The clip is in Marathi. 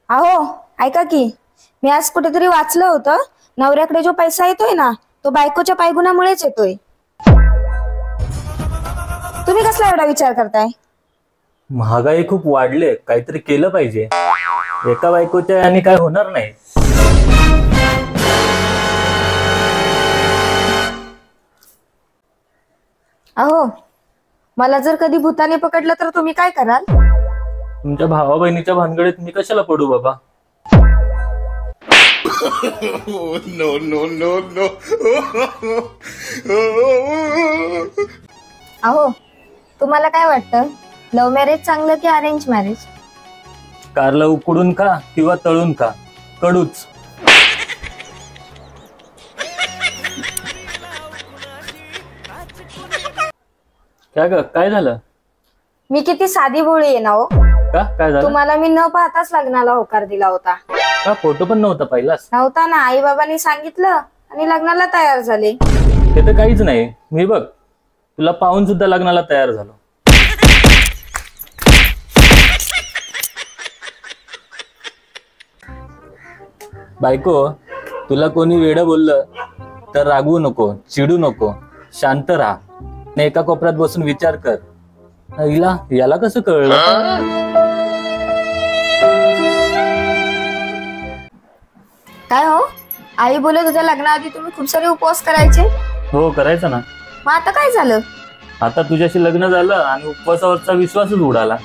अहो ऐका की, मी आज कुठेतरी वाचलं होतं, नवऱ्याकडे जो पैसा येतोय ना तो बायकोच्या पायगुणामुळेच येतोय. तुम्ही कसला एवढा विचार करताय? महागाई खूप वाढले, काहीतरी केलं पाहिजे. एका बायकोच्या आणि काय होणार नाही. अहो मला जर कधी भूताने पकडलं तर तुम्ही काय कराल? तुमच्या भावा बहिणीच्या भानगडीत मी कशाला पडू बाबा. No, no, no, no. अहो तुम्हाला काय वाटतं, लव्ह मॅरेज चांगलं की अरेंज मॅरेज? कारला उकडून खा किंवा तळून खा, कडूच. काय झालं? मी किती साधी भोळी आहे ना हो. का काय झालं? तुम्हाला मी न पाहताच लग्नाला होकार दिला होता. का फोटो पण नव्हता पाहिलास? नव्हता ना, आई बाबांनी सांगितलं आणि लग्नाला तयार झाले. ते तर काहीच नाही. मी बघ तुला पाहून सुद्धा लग्नाला तयार झालो. बायको, तुला कोणी वेडं बोललं तर रागवू नको, चिडू नको, शांत राहा आणि एका कोपऱ्यात बसून विचार कर, याला कसं कळलं? काय हो, आई बोलत होत्या लग्नाआधी तुम्ही खूप सारे उपवास करायचे. हो करायचं ना. मग आता काय झालं? आता तुझ्याशी लग्न झालं आणि उपवासावरचा विश्वासच उडाला.